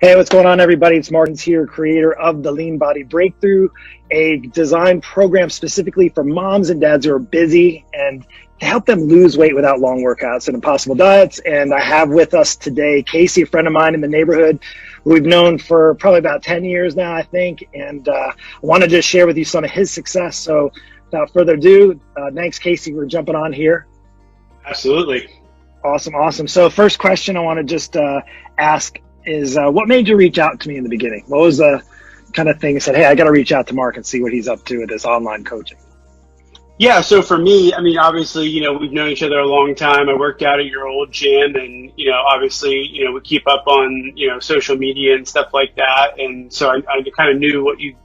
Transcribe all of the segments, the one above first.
Hey, what's going on, everybody? It's Martins here, creator of the Lean Body Breakthrough, a design program specifically for moms and dads who are busy and to help them lose weight without long workouts and impossible diets. And I have with us today Casey, a friend of mine in the neighborhood who we've known for probably about 10 years now, I think. And I wanted to share with you some of his success. So without further ado, thanks, Casey, for jumping on here. Absolutely. Awesome. So first question I want to just ask is what made you reach out to me in the beginning? What was the kind of thing that said, hey, I got to reach out to Mark and see what he's up to with this online coaching? Yeah, so for me, I mean, obviously, we've known each other a long time. I worked out at your old gym and, obviously, we keep up on, social media and stuff like that. And so I kind of knew what you've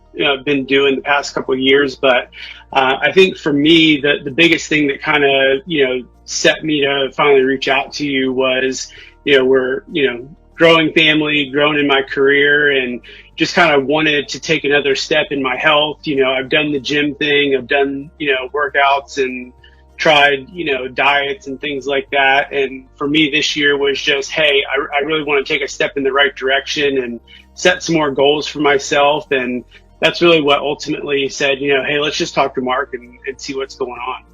been doing the past couple of years. But I think for me, the biggest thing that kind of, set me to finally reach out to you was, we're, growing family, growing in my career, and just kind of wanted to take another step in my health. I've done the gym thing, I've done, workouts and tried, diets and things like that. And for me this year was just, hey, I really want to take a step in the right direction and set some more goals for myself. And that's really what ultimately said, hey, let's just talk to Mark and see what's going on.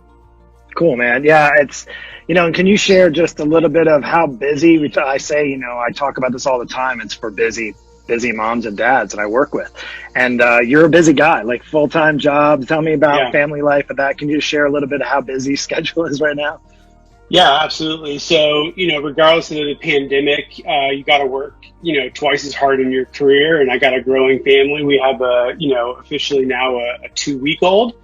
Cool, man. Yeah, it's, and can you share just a little bit of how busy, I say, I talk about this all the time. It's for busy moms and dads that I work with. And you're a busy guy, like full-time job. Tell me about family life and that. Can you share a little bit of how busy your schedule is right now? Yeah, absolutely. So, regardless of the pandemic, you got to work, twice as hard in your career. And I got a growing family. We have officially now a 2-week-old.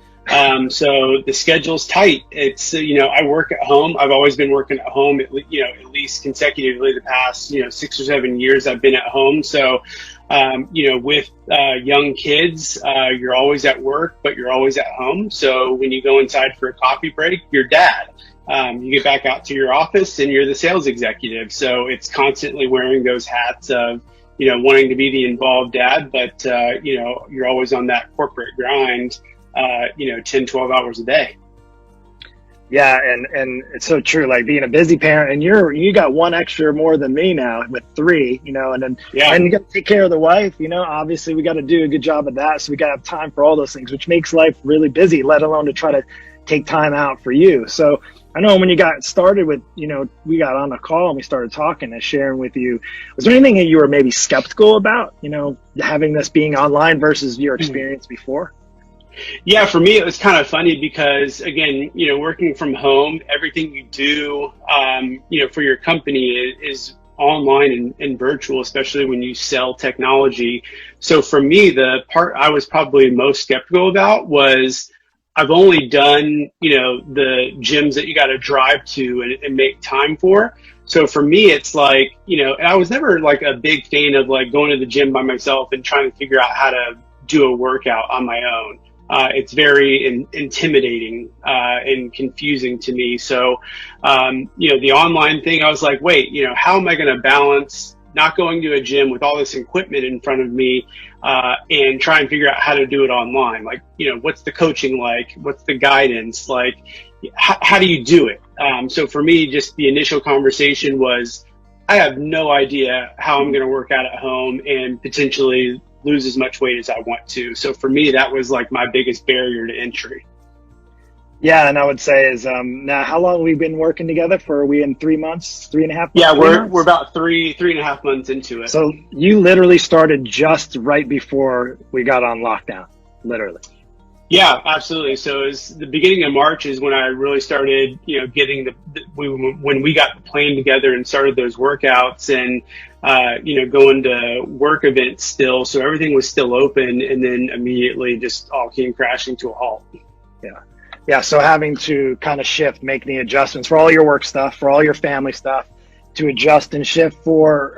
So the schedule's tight. It's, I work at home. I've always been working at home, at least consecutively the past, 6 or 7 years I've been at home. So, with young kids, you're always at work, but you're always at home. So when you go inside for a coffee break, you're dad. You get back out to your office and you're the sales executive. So it's constantly wearing those hats of, wanting to be the involved dad, but, you're always on that corporate grind. 10, 12 hours a day. Yeah. And it's so true. Like being a busy parent, and you got one extra more than me now with 3, and then, and you got to take care of the wife, obviously we got to do a good job of that. So we got to have time for all those things, which makes life really busy, let alone to try to take time out for you. So I know when you got started with, we got on a call and we started talking and sharing with you, was there anything that you were maybe skeptical about, having this being online versus your experience before? Yeah, for me, it was kind of funny because, again, working from home, everything you do, for your company is online and virtual, especially when you sell technology. So for me, the part I was probably most skeptical about was I've only done, the gyms that you got to drive to and make time for. So for me, it's like, and I was never like a big fan of like going to the gym by myself and trying to figure out how to do a workout on my own. It's very intimidating and confusing to me. So, the online thing, I was like, wait, how am I going to balance not going to a gym with all this equipment in front of me and try and figure out how to do it online? Like, what's the coaching like? What's the guidance? Like, how do you do it? So for me, just the initial conversation was, I have no idea how I'm going to work out at home and potentially lose as much weight as I want to. So for me, that was like my biggest barrier to entry. Yeah. And I would say is, now how long have we been working together for? Are we in 3 months, 3.5 months? Yeah, we're about three and a half months into it. So you literally started just right before we got on lockdown, literally. Yeah, absolutely. So it's the beginning of March is when I really started, getting when we got the plan together and started those workouts and, going to work events still. So everything was still open, and then immediately just all came crashing to a halt. Yeah. Yeah. So having to kind of shift, make the adjustments for all your work stuff, for all your family stuff, to adjust and shift for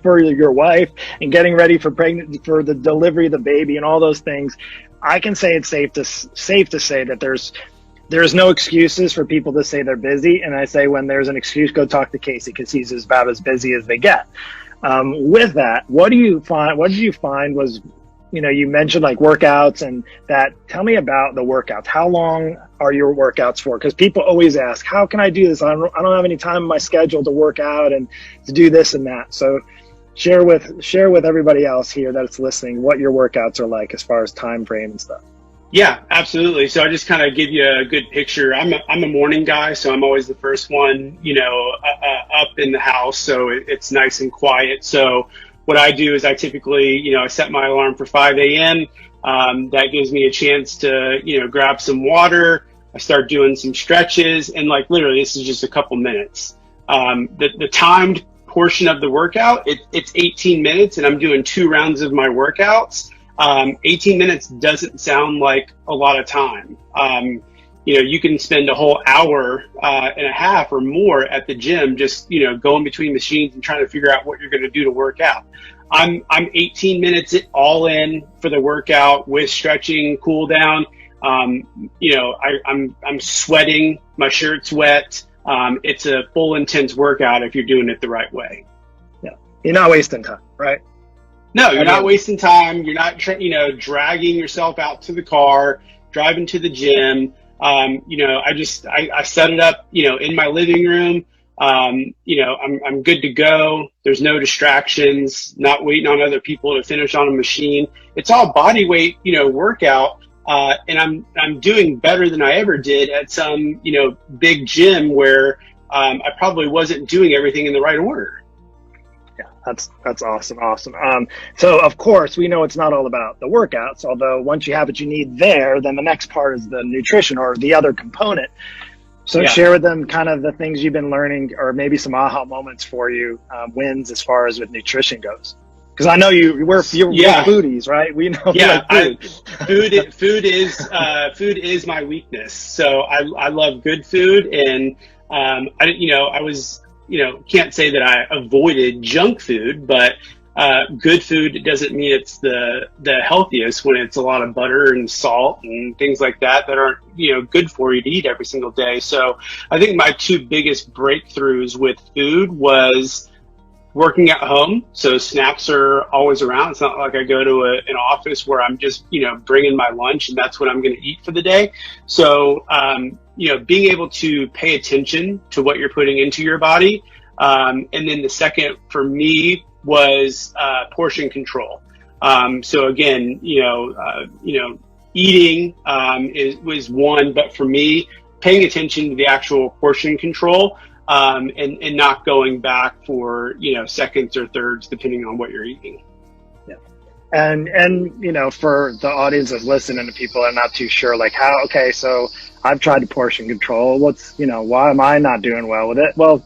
your wife and getting ready for the delivery of the baby and all those things. I can say it's safe to say that there's no excuses for people to say they're busy. And I say, when there's an excuse, go talk to Casey, because he's about as busy as they get. With that, what did you find was, you mentioned like workouts and that. Tell me about the workouts. How long are your workouts for? Because people always ask, how can I do this? I don't have any time in my schedule to work out and to do this and that. So share with everybody else here that's listening what your workouts are like as far as time frame and stuff. Yeah, absolutely. So I just kind of give you a good picture. I'm a morning guy, so I'm always the first one, up in the house. So it's nice and quiet. So what I do is I typically, I set my alarm for 5 a.m. That gives me a chance to, grab some water. I start doing some stretches, and like literally this is just a couple minutes. The timed portion of the workout, it's 18 minutes, and I'm doing 2 rounds of my workouts. 18 minutes doesn't sound like a lot of time. You can spend a whole hour and a half or more at the gym just, going between machines and trying to figure out what you're going to do to work out. I'm 18 minutes all in for the workout with stretching, cool down. I'm sweating, my shirt's wet. It's a full intense workout if you're doing it the right way. Yeah. You're not wasting time, right? No, you're not wasting time. You're not, dragging yourself out to the car, driving to the gym. I set it up, in my living room. I'm good to go. There's no distractions, not waiting on other people to finish on a machine. It's all body weight, workout. And I'm doing better than I ever did at some, big gym where, I probably wasn't doing everything in the right order. Yeah, that's awesome. So of course we know it's not all about the workouts, although once you have what you need there, then the next part is the nutrition or the other component. So share with them kind of the things you've been learning, or maybe some aha moments for you, wins as far as with nutrition goes. Because I know we're foodies, right? We know. Yeah, like food. Food is my weakness. So I love good food, and can't say that I avoided junk food, but good food doesn't mean it's the healthiest when it's a lot of butter and salt and things like that aren't, good for you to eat every single day. So I think my 2 biggest breakthroughs with food was working at home. So snacks are always around. It's not like I go to an office where I'm just, bringing my lunch and that's what I'm going to eat for the day. So, being able to pay attention to what you're putting into your body. And then the second for me was portion control. So again, eating was one, but for me, paying attention to the actual portion control and not going back for seconds or thirds depending on what you're eating. Yeah. And for the audience that's listening to people that are not too sure, like so I've tried to portion control. Why am I not doing well with it? Well,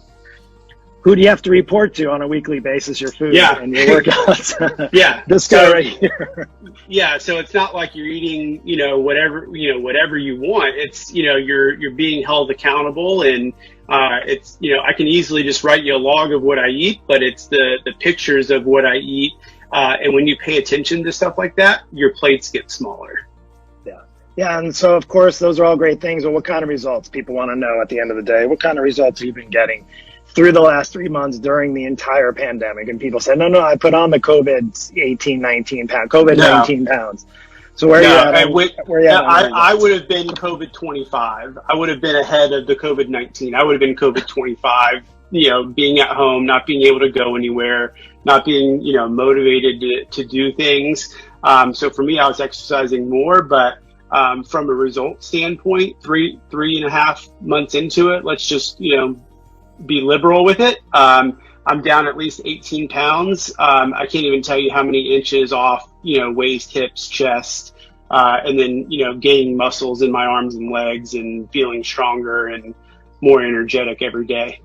who do you have to report to on a weekly basis your food and your workouts? Yeah. This guy right here. Yeah. So it's not like you're eating, whatever you want. It's, you're being held accountable, and it's, I can easily just write you a log of what I eat, but it's the pictures of what I eat. And when you pay attention to stuff like that, your plates get smaller. Yeah, and so of course those are all great things, but what kind of results people want to know at the end of the day? What kind of results have you been getting through the last 3 months during the entire pandemic? And people say, no, I put on the COVID 19 pounds. So where are you at? I would have been COVID 25. I would have been ahead of the COVID 19. I would have been COVID 25, being at home, not being able to go anywhere, not being, motivated to do things. So for me, I was exercising more, but from a result standpoint, three and a half months into it, let's just, be liberal with it. I'm down at least 18 pounds. I can't even tell you how many inches off, waist, hips, chest, and then, gaining muscles in my arms and legs and feeling stronger and more energetic every day.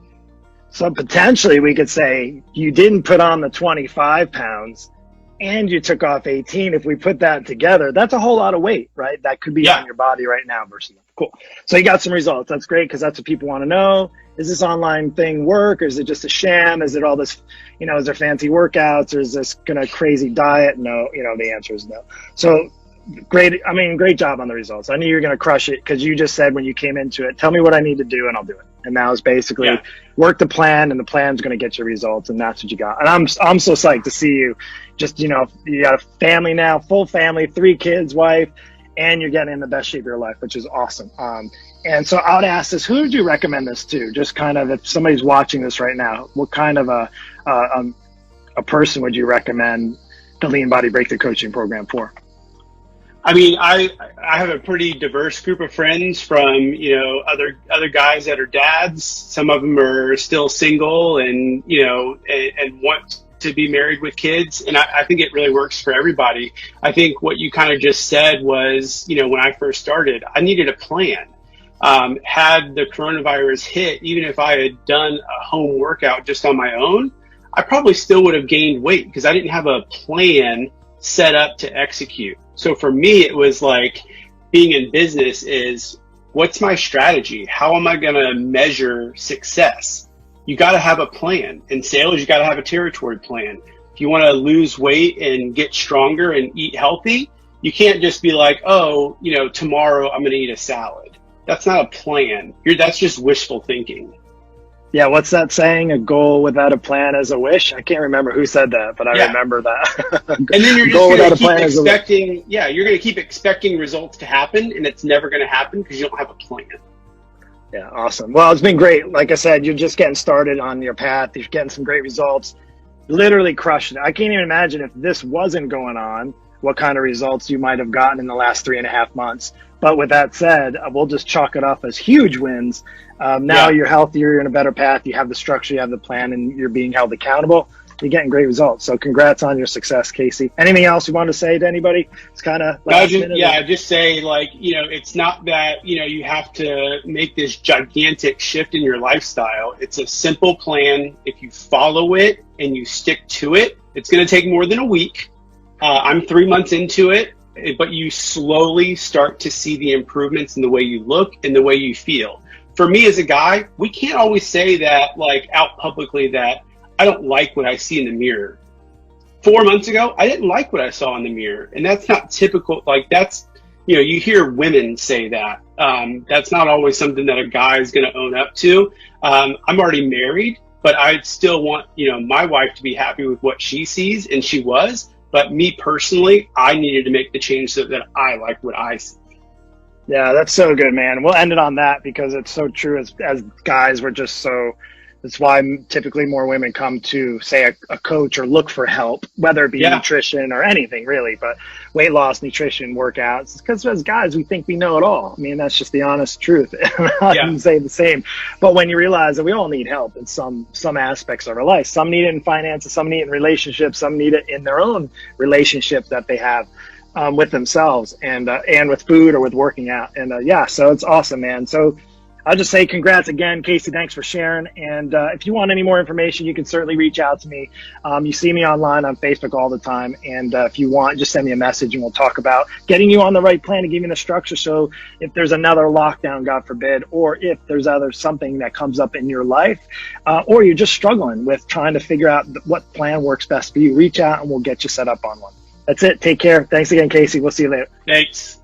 So potentially we could say you didn't put on the 25 pounds and you took off 18. If we put that together, that's a whole lot of weight, right? That could be on your body right now versus cool. So you got some results. That's great, because that's what people want to know. Is this online thing work, or is it just a sham? Is it all this, is there fancy workouts, or is this crazy diet? No, the answer is no. So great job on the results. I knew you were going to crush it, because you just said when you came into it, tell me what I need to do and I'll do it. And that was basically work the plan, and the plan's going to get you results, and that's what you got. And I'm so psyched to see you. Just, you got a family now, full family, 3 kids, wife, and you're getting in the best shape of your life, which is awesome. And so I would ask this, who would you recommend this to? Just kind of, if somebody's watching this right now, what kind of a person would you recommend the Lean Body Breakthrough Coaching Program for? I mean, I have a pretty diverse group of friends from, you know, other guys that are dads. Some of them are still single and, you know, and want to be married with kids. And I think it really works for everybody. I think what you kind of just said was, you know, when I first started, I needed a plan. Had the coronavirus hit, even if I had done a home workout just on my own, I probably still would have gained weight because I didn't have a plan set up to execute. So for me, it was like being in business is, what's my strategy? How am I going to measure success? You got to have a plan. In sales, you got to have a territory plan. If you want to lose weight and get stronger and eat healthy, you can't just be like, oh, you know, tomorrow I'm going to eat a salad. That's not a plan. That's just wishful thinking. Yeah, what's that saying? A goal without a plan is a wish. I can't remember who said that, but I remember that. And then you're just going to keep expecting, you're going to keep expecting results to happen, and it's never going to happen because you don't have a plan. Yeah, awesome. Well, it's been great. Like I said, you're just getting started on your path. You're getting some great results. Literally crushing it. I can't even imagine if this wasn't going on, what kind of results you might have gotten in the last 3.5 months. But with that said, we'll just chalk it up as huge wins. Now you're healthier, you're in a better path, you have the structure, you have the plan, and you're being held accountable. You're getting great results. So congrats on your success, Casey. Anything else you want to say to anybody? It's kind of just say, like, you know, it's not that, you know, you have to make this gigantic shift in your lifestyle. It's a simple plan. If you follow it and you stick to it, it's going to take more than a week. I'm 3 months into it, but you slowly start to see the improvements in the way you look and the way you feel. For me as a guy, we can't always say that, like, out publicly, that I don't like what I see in the mirror. 4 months ago, I didn't like what I saw in the mirror. And that's not typical. Like, that's, you know, you hear women say that. That's not always something that a guy is going to own up to. I'm already married, but I still want, you know, my wife to be happy with what she sees, and she was. But me personally, I needed to make the change so that I like what I see. Yeah, that's so good, man. We'll end it on that because it's so true. As guys, we're just so, that's why typically more women come to, say, a coach or look for help, whether it be nutrition or anything really, but weight loss, nutrition, workouts. Because as guys, we think we know it all. I mean, that's just the honest truth. I can say the same. But when you realize that we all need help in some aspects of our life, some need it in finances, some need it in relationships, some need it in their own relationship that they have with themselves and with food or with working out. And so it's awesome, man. So I'll just say congrats again, Casey. Thanks for sharing. And if you want any more information, you can certainly reach out to me. You see me online on Facebook all the time. And if you want, just send me a message and we'll talk about getting you on the right plan and giving you the structure. So if there's another lockdown, God forbid, or if there's something that comes up in your life, or you're just struggling with trying to figure out what plan works best for you, reach out and we'll get you set up on one. That's it. Take care. Thanks again, Casey. We'll see you later. Thanks.